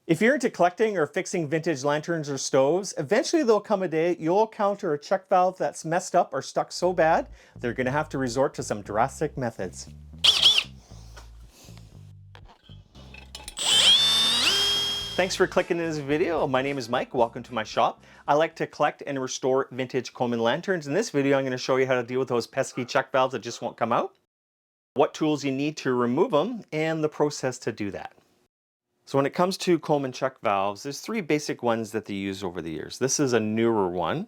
If you're into collecting or fixing vintage lanterns or stoves, eventually there'll come a day you'll encounter a check valve that's messed up or stuck so bad, they're gonna have to resort to some drastic methods. Thanks for clicking in this video. My name is Mike. Welcome to my shop. I like to collect and restore vintage Coleman lanterns. In this video, I'm going to show you how to deal with those pesky check valves that just won't come out, what tools you need to remove them, and the process to do that. So when it comes to Coleman check valves, there's three basic ones that they use over the years. This is a newer one.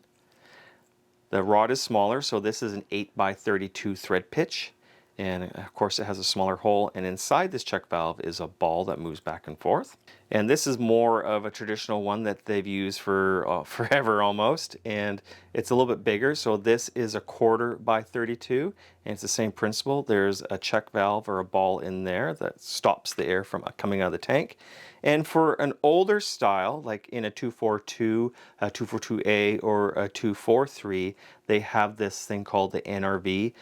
The rod is smaller, so this is an 8x32 thread pitch. And of course it has a smaller hole, and inside this check valve is a ball that moves back and forth. And this is more of a traditional one that they've used for forever almost, and it's a little bit bigger. So this is a 1/4x32, and it's the same principle. There's a check valve or a ball in there that stops the air from coming out of the tank. And for an older style, like in a 242, a 242A, or a 243, they have this thing called the NRV.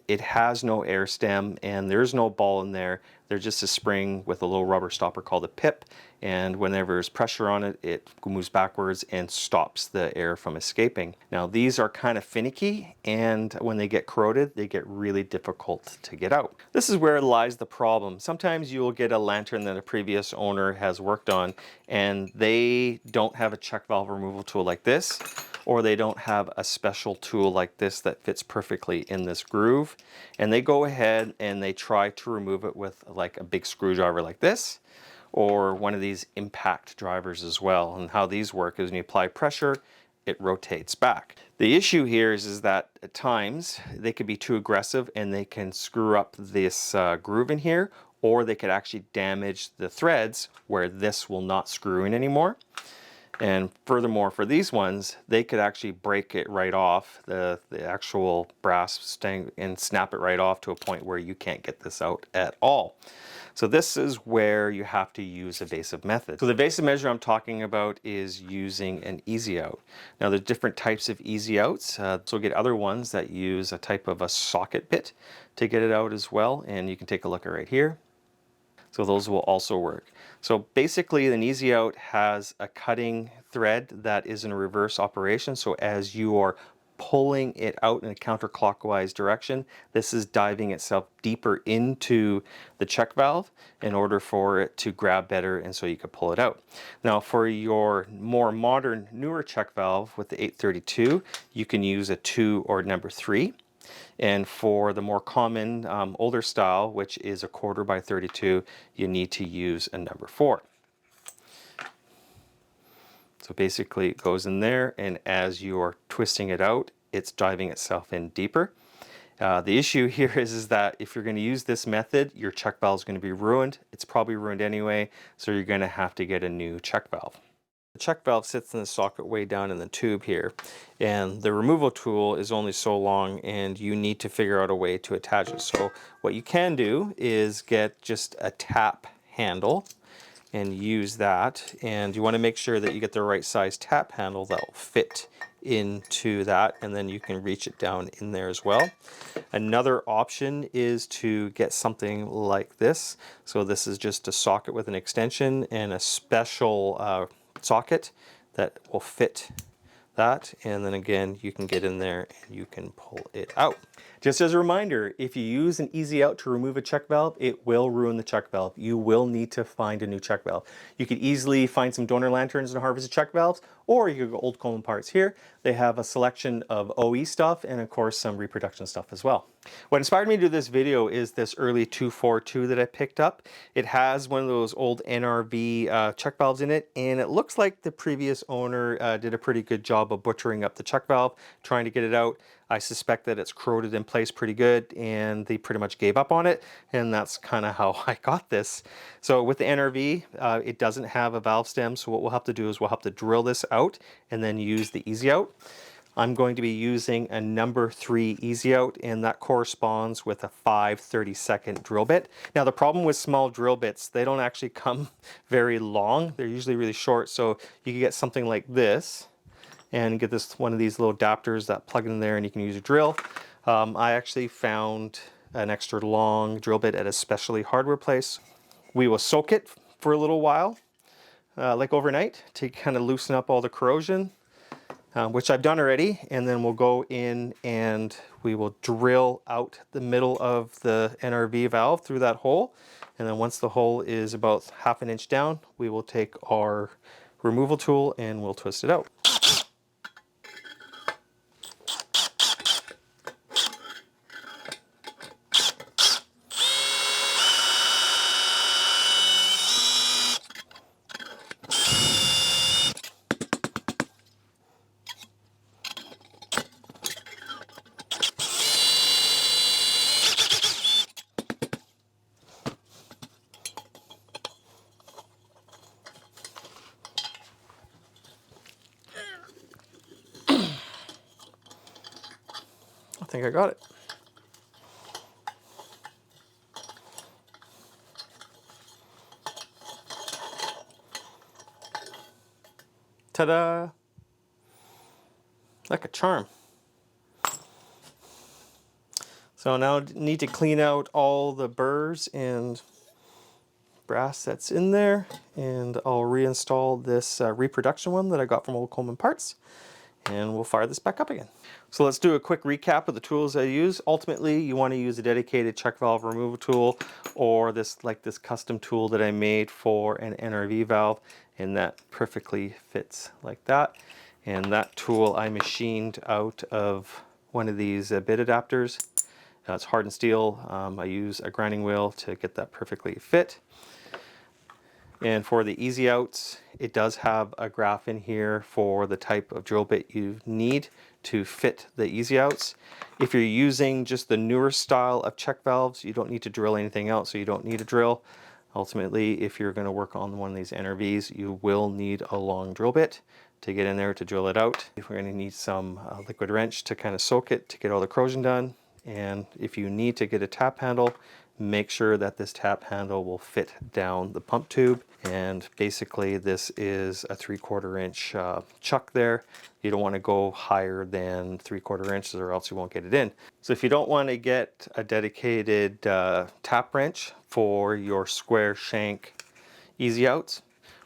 It has no air stem and there's no ball in there. There's just a spring with a little rubber stopper called a pip, and whenever there's pressure on it, it moves backwards and stops the air from escaping. Now these are kind of finicky, and when they get corroded, they get really difficult to get out. This is where lies the problem. Sometimes you will get a lantern that a previous owner has worked on, and they don't have a check valve removal tool like this, or they don't have a special tool like this that fits perfectly in this groove, and they go ahead and they try to remove it with like a big screwdriver like this, or one of these impact drivers as well. And how these work is when you apply pressure, it rotates back. The issue here is that at times they could be too aggressive and they can screw up this groove in here, or they could actually damage the threads where this will not screw in anymore. And furthermore, for these ones, they could actually break it right off, the actual brass stang, and snap it right off to a point where you can't get this out at all. So this is where you have to use evasive method. So the evasive measure I'm talking about is using an easy out. Now there's different types of easy outs. So we'll get other ones that use a type of a socket bit to get it out as well. And you can take a look at right here. So those will also work. So basically an easy out has a cutting thread that is in reverse operation. So as you are pulling it out in a counterclockwise direction, this is diving itself deeper into the check valve in order for it to grab better, and so you can pull it out. Now for your more modern, newer check valve with the 832, you can use a 2 or number 3. And for the more common older style, which is a 1/4x32, you need to use a number 4. So basically it goes in there, and as you are twisting it out, it's driving itself in deeper. The issue here is that if you're going to use this method, your check valve is going to be ruined. It's probably ruined anyway, so you're going to have to get a new check valve. The check valve sits in the socket way down in the tube here, and the removal tool is only so long, and you need to figure out a way to attach it. So what you can do is get just a tap handle and use that, and you want to make sure that you get the right size tap handle that will fit into that, and then you can reach it down in there as well. Another option is to get something like this. So this is just a socket with an extension and a special socket that will fit that, and then again you can get in there and you can pull it out. Just as a reminder, if you use an easy out to remove a check valve, it will ruin the check valve. You will need to find a new check valve. You could easily find some donor lanterns and harvest check valves, or you could go old Coleman parts here. They have a selection of OE stuff and of course some reproduction stuff as well. What inspired me to do this video is this early 242 that I picked up. It has one of those old NRV check valves in it, and it looks like the previous owner did a pretty good job of butchering up the check valve, trying to get it out. I suspect that it's corroded in place pretty good, and they pretty much gave up on it, and that's kind of how I got this. So with the NRV, it doesn't have a valve stem, so what we'll have to do is we'll have to drill this out and then use the easy out. I'm going to be using a number 3 easy out, and that corresponds with a 5/32 drill bit. Now the problem with small drill bits, they don't actually come very long. They're usually really short, so you can get something like this and get this one of these little adapters that plug in there and you can use a drill. I actually found an extra long drill bit at a specialty hardware place. We will soak it for a little while like overnight to kind of loosen up all the corrosion, which I've done already. And then we'll go in and we will drill out the middle of the NRV valve through that hole. And then once the hole is about 1/2 inch down, we will take our removal tool and we'll twist it out. I think I got it. Ta-da! Like a charm. So now I need to clean out all the burrs and brass that's in there, and I'll reinstall this reproduction one that I got from old Coleman parts, and we'll fire this back up again. So let's do a quick recap of the tools I use. Ultimately, you want to use a dedicated check valve removal tool, or this custom tool that I made for an NRV valve, and that perfectly fits like that. And that tool I machined out of one of these bit adapters. It's hardened steel. I use a grinding wheel to get that perfectly fit. And for the easy outs, it does have a graph in here for the type of drill bit you need to fit the easy outs. If you're using just the newer style of check valves, you don't need to drill anything out, so you don't need a drill. Ultimately, if you're going to work on one of these NRVs, you will need a long drill bit to get in there to drill it out. We're going to need some liquid wrench to kind of soak it to get all the corrosion done. And if you need to get a tap handle, make sure that this tap handle will fit down the pump tube. And basically this is a 3/4 inch chuck there. You don't want to go higher than 3/4 inches or else you won't get it in. So if you don't want to get a dedicated tap wrench for your square shank easy outs,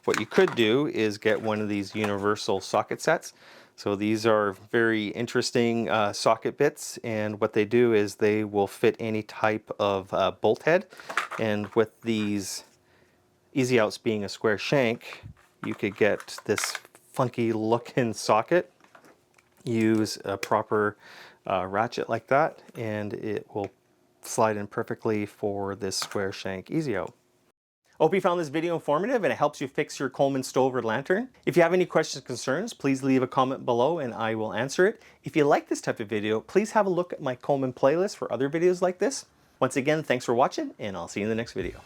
what you could do is get one of these universal socket sets. So these are very interesting socket bits, and what they do is they will fit any type of bolt head. And with these easy outs being a square shank, you could get this funky looking socket. Use a proper ratchet like that, and it will slide in perfectly for this square shank easy out. Hope you found this video informative and it helps you fix your Coleman stove or lantern. If you have any questions or concerns, please leave a comment below and I will answer it. If you like this type of video, please have a look at my Coleman playlist for other videos like this. Once again, thanks for watching, and I'll see you in the next video.